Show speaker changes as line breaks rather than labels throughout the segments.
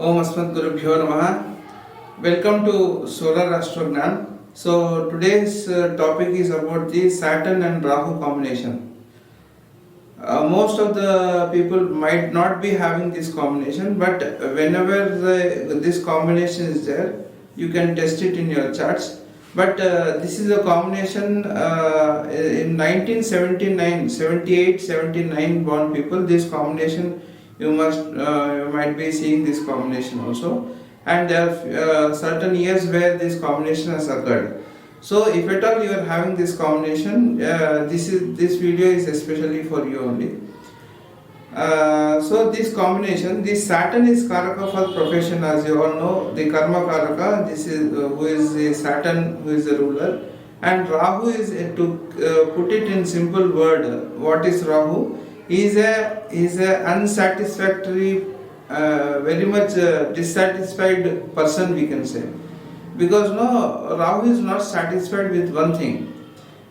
Om Asmat Gurubhyo Namaha. Welcome to Solar Astrognan. So today's topic is about the Saturn and Rahu combination. Most of the people might not be having this combination, but whenever this combination is there, you can test it in your charts. But this is a combination in 1979, 78, 79 born people. This combination you might be seeing this combination also, and there are certain years where this combination has occurred. So if at all you are having this combination, this video is especially for you only. So this combination, this Saturn is Karaka for profession, as you all know, the Karma Karaka. This is who is the Saturn, who is the ruler, and Rahu is to put it in simple word. What is Rahu? He is a unsatisfactory, very much dissatisfied person, we can say, because no, Rahu is not satisfied with one thing.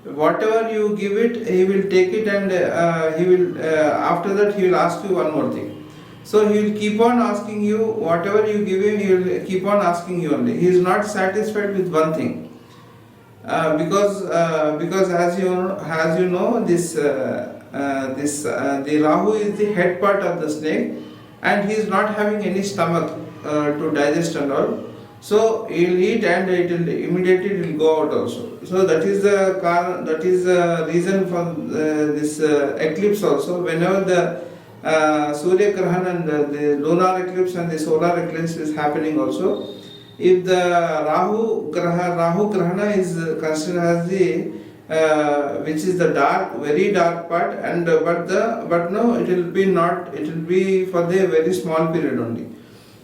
Whatever you give it, he will take it, and he will after that he will ask you one more thing. So he will keep on asking you, whatever you give him, he will keep on asking you only. He is not satisfied with one thing, because as you know, the Rahu is the head part of the snake, and he is not having any stomach to digest and all. So he will eat, and immediately go out also. So that is the reason for this eclipse also. Whenever the Surya Grahan and the lunar eclipse and the solar eclipse is happening also, if the Rahu Grahana is considered as the which is the dark, very dark part, and but no, it will be for the very small period only.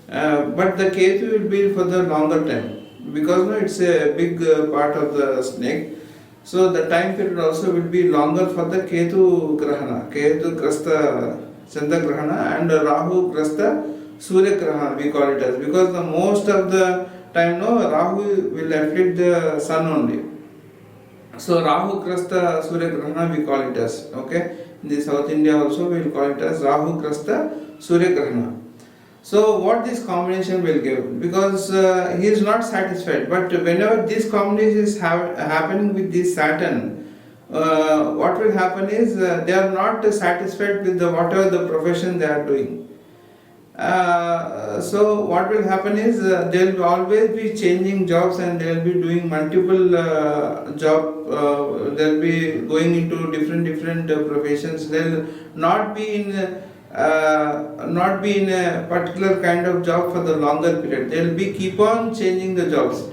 But the Ketu will be for the longer time, because no, it's a big part of the snake. So the time period also will be longer for the Ketu Grahana, Ketu Grasta Chandra Grahana, and Rahu Grasta Surya Grahana, we call it as, because the most of the time no, Rahu will afflict the sun only. So Rahu Grasta Surya Grahana we call it as, okay. In the South India also we will call it as Rahu Grasta Surya Grahana. So what this combination will give, because he is not satisfied, but whenever this combination is happening with this Saturn, what will happen is they are not satisfied with whatever the profession they are doing. So what will happen is they will always be changing jobs, and they will be doing multiple they will be going into different professions. They will not be in a particular kind of job for the longer period. They will be keep on changing the jobs.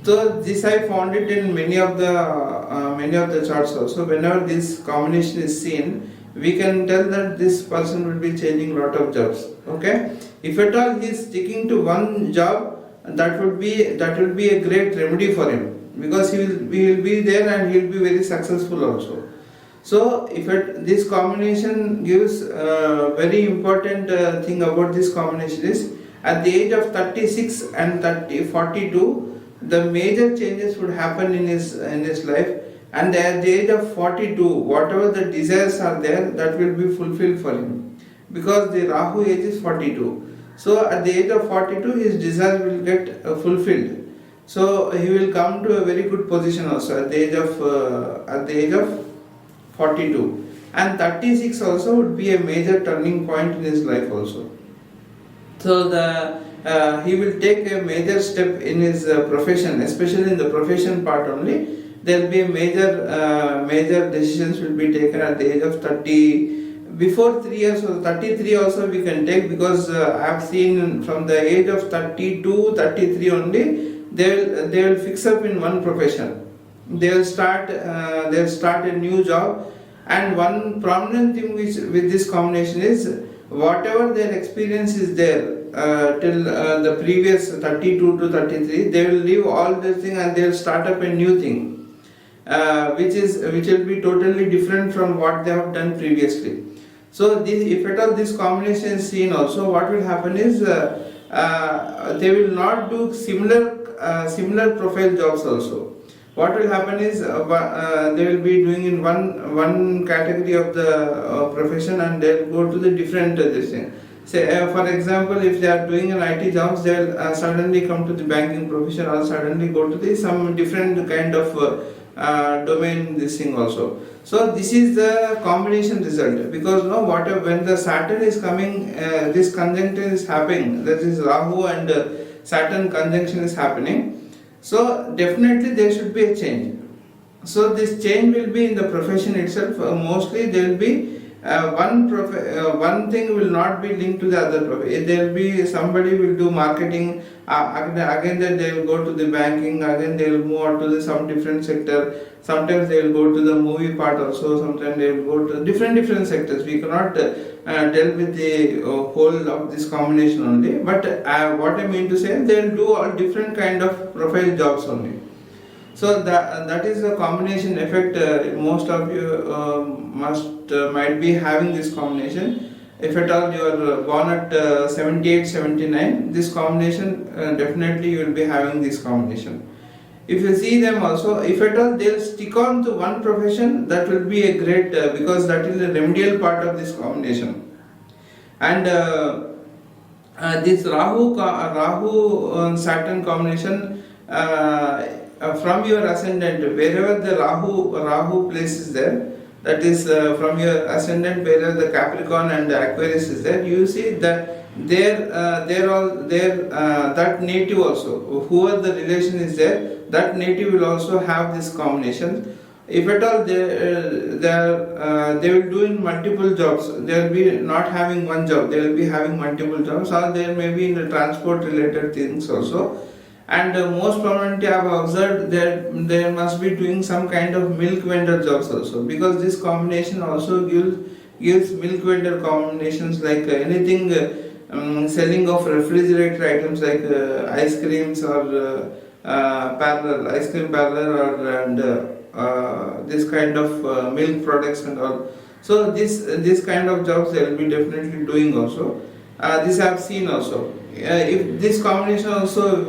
So this I found it in many of the charts also. Whenever this combination is seen, we can tell that this person will be changing lot of jobs. Okay, if at all he is sticking to one job, that would be a great remedy for him, because he will be there and he will be very successful also. So if this combination gives very important thing about this combination is, at the age of 36 and 42, the major changes would happen in his life, and at the age of 42, whatever the desires are there, that will be fulfilled for him, because the Rahu age is 42. So at the age of 42, his desires will get fulfilled. So he will come to a very good position also at the age of 42, and 36 also would be a major turning point in his life also. So he will take a major step in his profession, especially in the profession part only. There will be a major decisions will be taken at the age of 30. Before 3 years or 33 also we can take, because I have seen from the age of 32, 33 only, they will fix up in one profession. They will start a new job, and one prominent thing with this combination is, whatever their experience is there till the previous 32 to 33, they will leave all this thing and they will start up a new thing, which will be totally different from what they have done previously. So if at all this combination is seen also, what will happen is they will not do similar profile jobs also. What will happen is they will be doing in one category of the profession, and they will go to the different this thing. say for example, if they are doing an IT jobs, they'll suddenly come to the banking profession, or suddenly go to the some different kind of domain, this thing also. So this is the combination result, because no, whatever, when the Saturn is coming, this conjunction is happening, that is Rahu and Saturn conjunction is happening, so definitely there should be a change. So this change will be in the profession itself. Mostly there will be one thing will not be linked to the other profession. There will be somebody will do marketing, again then they will go to the banking, again they will move on to the some different sector. Sometimes they will go to the movie part also, sometimes they will go to different sectors. We cannot deal with the whole of this combination only, but what I mean to say, they will do all different kind of profile jobs only. So that is the combination effect. Most of you might be having this combination. If at all you are born at 78, 79, this combination definitely you will be having this combination. If you see them also, if at all they'll stick on to one profession, that will be a great, because that is the remedial part of this combination. And this Rahu Saturn combination, from your ascendant, wherever the Rahu place is there, that is from your ascendant, wherever the Capricorn and the Aquarius is there, you see that that native also, whoever the relation is there, that native will also have this combination. If at all they will do in multiple jobs, they will be not having one job, they will be having multiple jobs, or they may be in the transport related things also. And most prominently I have observed that they must be doing some kind of milk vendor jobs also, because this combination also gives milk vendor combinations, like anything selling of refrigerator items like ice creams or parlor, ice cream parlor, or and this kind of milk products and all. So this kind of jobs they will be definitely doing also. This I have seen also. If this combination also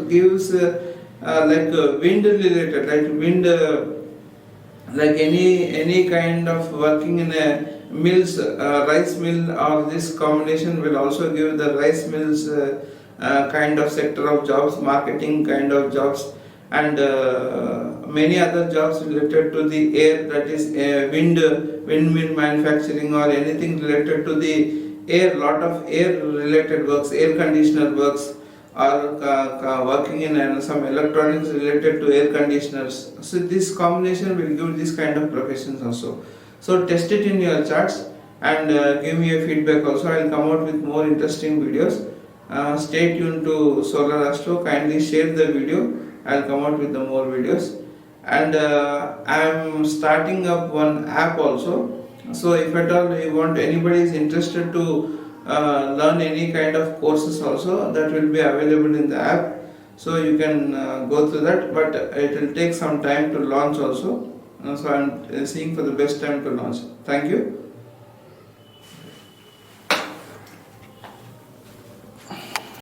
gives like wind related, like wind, like any kind of working in a mills, rice mill, or this combination will also give the rice mills kind of sector of jobs, marketing kind of jobs, and many other jobs related to the air, that is windmill manufacturing, or anything related to the air, lot of air related works, air conditioner works, or working in some electronics related to air conditioners. So this combination will give this kind of professions also. So test it in your charts and give me a feedback also. I will come out with more interesting videos. Stay tuned to Solar Astro. Kindly share the video. I will come out with the more videos. And I am starting up one app also. So if at all you want, anybody is interested to learn any kind of courses also, that will be available in the app. So you can go through that, but it will take some time to launch also. So I am seeing for the best time to launch. Thank you.